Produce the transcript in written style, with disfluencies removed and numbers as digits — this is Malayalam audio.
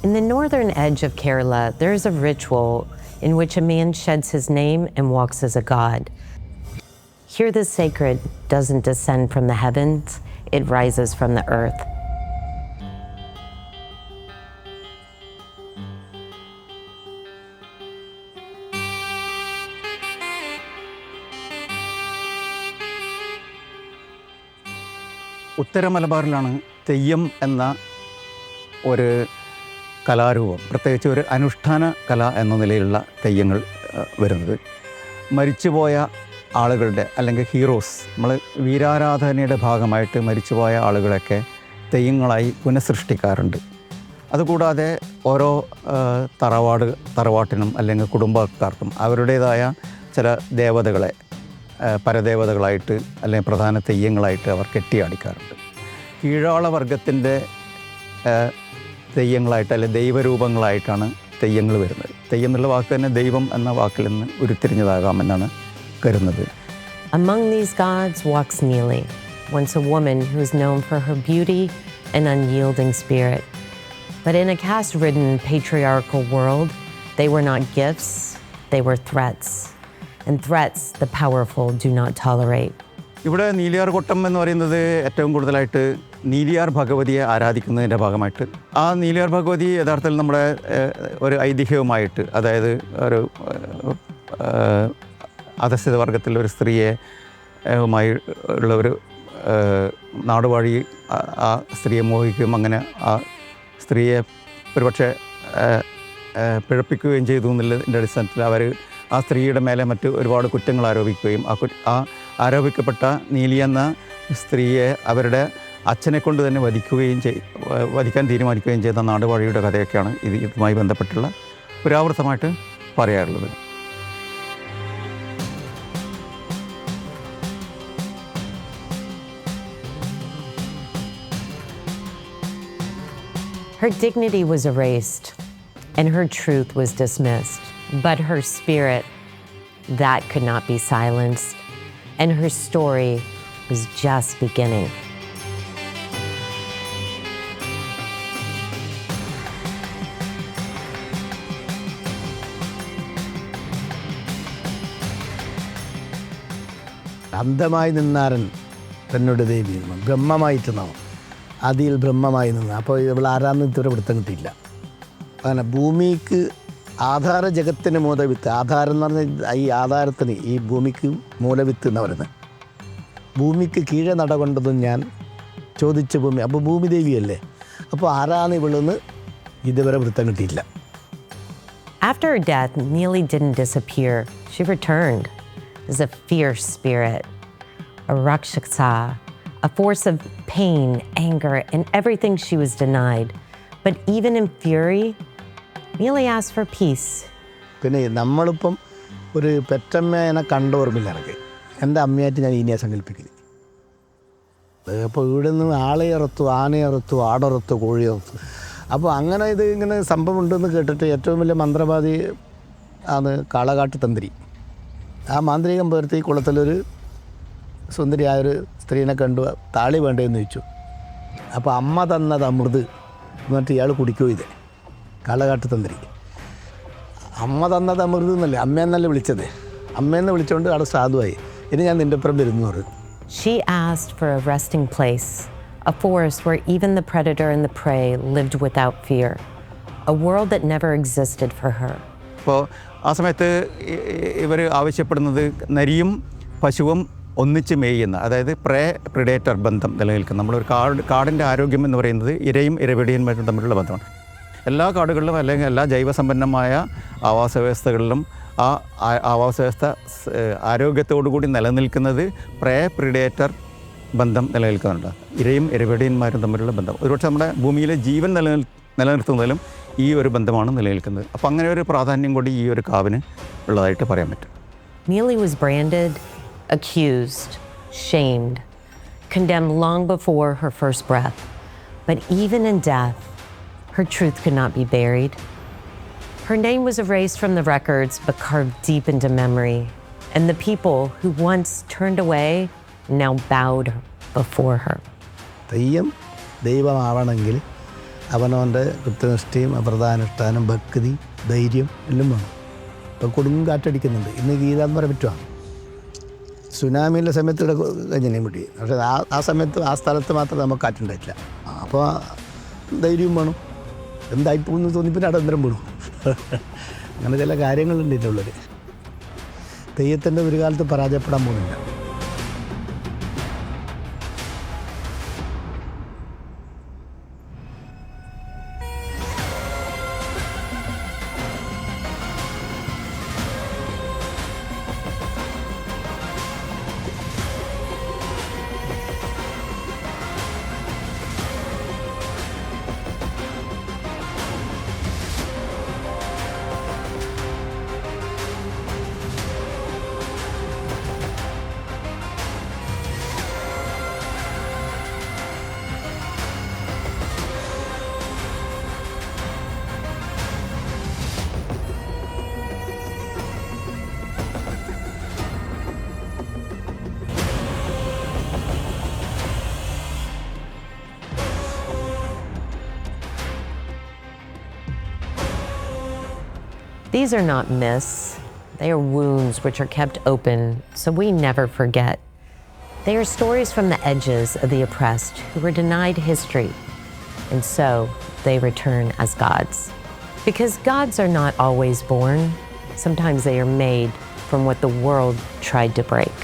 In the northern edge of Kerala, there is a ritual in which a man sheds his name and walks as a god. Here the sacred doesn't descend from the heavens, it rises from the earth. ഉത്തര മലബാറിലാണ് തെയ്യം എന്ന ഒരു കലാരൂപം, പ്രത്യേകിച്ച് ഒരു അനുഷ്ഠാന കല എന്ന നിലയിലുള്ള തെയ്യങ്ങൾ വരുന്നത്. മരിച്ചുപോയ ആളുകളുടെ അല്ലെങ്കിൽ ഹീറോസ്, നമ്മൾ വീരാരാധനയുടെ ഭാഗമായിട്ട് മരിച്ചുപോയ ആളുകളൊക്കെ തെയ്യങ്ങളായി പുനഃസൃഷ്ടിക്കാറുണ്ട്. അതുകൂടാതെ ഓരോ തറവാട്ടിനും അല്ലെങ്കിൽ കുടുംബക്കാർക്കും അവരുടേതായ ചില ദേവതകളെ പരദേവതകളായിട്ട് അല്ലെങ്കിൽ പ്രധാന തെയ്യങ്ങളായിട്ട് അവർ കെട്ടിയാടിക്കാറുണ്ട്. കീഴാള വർഗത്തിൻ്റെ തെയ്യങ്ങളായിട്ട് അല്ലെങ്കിൽ ദൈവരൂപങ്ങളായിട്ടാണ് തെയ്യങ്ങൾ വരുന്നത്. തെയ്യം എന്നുള്ള വാക്ക് തന്നെ ദൈവം എന്ന വാക്കിൽ നിന്ന് ഉരുത്തിരിഞ്ഞതാകാമെന്നാണ് കരുതുന്നത്. Among these gods walks Neeli, once a woman who is known for her beauty and unyielding spirit. But in a caste-ridden patriarchal world, they were not gifts, they were threats. And threats the powerful do not tolerate. ഇവിടെ നീലിയാർ കൊട്ടം എന്ന് പറയുന്നത് ഏറ്റവും കൂടുതലായിട്ട് നീലിയാർ ഭഗവതിയെ ആരാധിക്കുന്നതിൻ്റെ ഭാഗമായിട്ട്, ആ നീലിയാർ ഭഗവതി യഥാർത്ഥത്തിൽ നമ്മുടെ ഒരു ഐതിഹ്യവുമായിട്ട്, അതായത് ഒരു അധസ്ഥിത വർഗത്തിലൊരു സ്ത്രീയെ മായി ഉള്ള ഒരു നാടുവാഴി ആ സ്ത്രീയെ മോഹിക്കുകയും അങ്ങനെ ആ സ്ത്രീയെ ഒരുപക്ഷെ പിഴപ്പിക്കുകയും ചെയ്തു എന്നുള്ളതിൻ്റെ അടിസ്ഥാനത്തിൽ അവർ ആ സ്ത്രീയുടെ മേലെ മറ്റ് ഒരുപാട് കുറ്റങ്ങൾ ആരോപിക്കുകയും ആ ആരോപിക്കപ്പെട്ട നീലി എന്ന സ്ത്രീയെ അവരുടെ അച്ഛനെ കൊണ്ട് തന്നെ വധിക്കാൻ തീരുമാനിക്കുകയും ചെയ്ത നാടുവാഴിയുടെ കഥയൊക്കെയാണ് ഇതുമായി ബന്ധപ്പെട്ടുള്ള പുരാവൃത്തമായിട്ട് പറയാറുള്ളത്. Her dignity was erased and her truth was dismissed, but her spirit, that could not be silenced, and her story was just beginning. അന്ധമായി നിന്നാരൻ തന്നോട് ദേവി ബ്രഹ്മമായിട്ട് നാം അതിൽ ബ്രഹ്മമായി നിന്ന്. അപ്പോൾ ഇവൾ ആരാന്ന് ഇതുവരെ പിടുത്തം കിട്ടിയില്ല. അങ്ങനെ ഭൂമിക്ക് ആധാര ജഗത്തിന് മൂലവിത്ത്, ആധാരം എന്ന് പറഞ്ഞാൽ ഈ ആധാരത്തിന് ഈ ഭൂമിക്ക് മൂലവിത്ത് എന്ന് പറയുന്നത്. ഭൂമിക്ക് കീഴെ നടകൊണ്ടതും ഞാൻ ചോദിച്ച ഭൂമി, അപ്പോൾ ഭൂമി ദേവിയല്ലേ, അപ്പോൾ ആരാന്ന് ഇവളെന്ന് ഇതുവരെ വൃത്തം കിട്ടിയില്ല. After her death, Neeli didn't disappear. She returned as a fierce spirit, a rakshasa, a force of pain, anger, and everything she was denied. But even in fury, Neeli asked for peace. പിന്നെ നമ്മളിപ്പം ഒരു പെറ്റമ്മേനെ കണ്ട ഓർമ്മയില്ല എനിക്ക്. എൻ്റെ അമ്മയായിട്ട് ഞാൻ ഇനിയെ സങ്കല്പിക്കുന്നത്. അപ്പോൾ ഇവിടെ നിന്ന് ആളെ ഇറത്തു, ആനയെ ഇറത്തു, ആടറുത്തു, കോഴി ഇറത്തു. അപ്പോൾ അങ്ങനെ ഇങ്ങനെ സംഭവം ഉണ്ടെന്ന് കേട്ടിട്ട് ഏറ്റവും വലിയ മന്ത്രവാദി ആണ് കാളകാട്ട് തന്ത്രി. ആ മാന്ത്രികം പേർത്തി കുളത്തിലൊരു സുന്ദരിയായൊരു സ്ത്രീനെ കണ്ടു, താളി വേണ്ടതെന്ന് ചോദിച്ചു. അപ്പോൾ അമ്മ തന്നത് അമൃത് എന്നിട്ട് ഇയാൾ കുടിക്കുകയോ ഇത് കാളകാട്ട് തന്ത്രി. അമ്മ തന്നത് അമൃത് എന്നല്ലേ, അമ്മയെന്നല്ലേ വിളിച്ചത്. അമ്മയെന്ന് വിളിച്ചുകൊണ്ട് അവിടെ സാധുവായി. ഇനി ഞാൻ നിൻ്റെ ഒപ്പം വരുന്നു പറഞ്ഞു. She asked for a resting place, a forest where even the predator and the prey lived without fear, a world that never existed for her. അപ്പോൾ ആ സമയത്ത് ഇവർ ആവശ്യപ്പെടുന്നത് നരിയും പശുവും ഒന്നിച്ച് മേയുന്ന, അതായത് പ്രിഡേറ്റർ ബന്ധം നിലനിൽക്കുന്ന, നമ്മളൊരു കാടിൻ്റെ ആരോഗ്യം എന്ന് പറയുന്നത് ഇരയും ഇരപിടിയന്മാരും തമ്മിലുള്ള ബന്ധമാണ്. എല്ലാ കാടുകളിലും അല്ലെങ്കിൽ എല്ലാ ജൈവസമ്പന്നമായ ആവാസ വ്യവസ്ഥകളിലും ആ ആവാസ വ്യവസ്ഥ ആരോഗ്യത്തോടു കൂടി നിലനിൽക്കുന്നത് പ്രിഡേറ്റർ ബന്ധം നിലനിൽക്കുന്നുണ്ട്. ഇരയും ഇരപിടിയന്മാരും തമ്മിലുള്ള ബന്ധം ഒരുപക്ഷെ നമ്മുടെ ഭൂമിയിലെ ജീവൻ നിലനിർത്തുന്നതിലും ഈ ഒരു ബന്ധമാണ് നിലനിൽക്കുന്നത്. അപ്പോൾ അങ്ങനെ ഒരു പ്രാധാന്യം കൂടി ഈ ഒരു കാവിന് ഉള്ളതായിട്ട് പറയാൻ പറ്റും. Neeli was branded, accused, shamed, condemned long before her first breath. But even in death, her truth could not be buried. Her name was erased from the records but carved deep into memory. And the people who once turned away now bowed before her. Theyyam ദൈവമാവണമെങ്കിൽ അവനവൻ്റെ കൃത്യനിഷ്ഠയും അപ്രധാനുഷ്ഠാനം ഭക്തി ധൈര്യം എല്ലാം വേണം. ഇപ്പോൾ കൊടുങ്കാറ്റടിക്കുന്നുണ്ട്, ഇന്ന് ഗീത എന്ന് പറയാൻ പറ്റുവാണ്. സുനാമിൻ്റെ സമയത്ത് ഇവിടെ കഴിഞ്ഞു മുടി, പക്ഷേ ആ സമയത്ത് ആ സ്ഥലത്ത് മാത്രമേ നമുക്ക് കാറ്റുണ്ടായിട്ടില്ല. അപ്പോൾ ധൈര്യം വേണം. എന്തായി പോകുന്നു തോന്നി പിന്നെ അടന്തരം വീണു. അങ്ങനെ ചില കാര്യങ്ങളുണ്ട് ഇതിൻ്റെ ഉള്ളിൽ. തെയ്യത്തിൻ്റെ ഒരു കാലത്ത് പരാജയപ്പെടാൻ പോകുന്നില്ല. These are not myths. They are wounds which are kept open so we never forget. They are stories from the edges of the oppressed who were denied history, and so they return as gods. Because gods are not always born, sometimes they are made from what the world tried to break.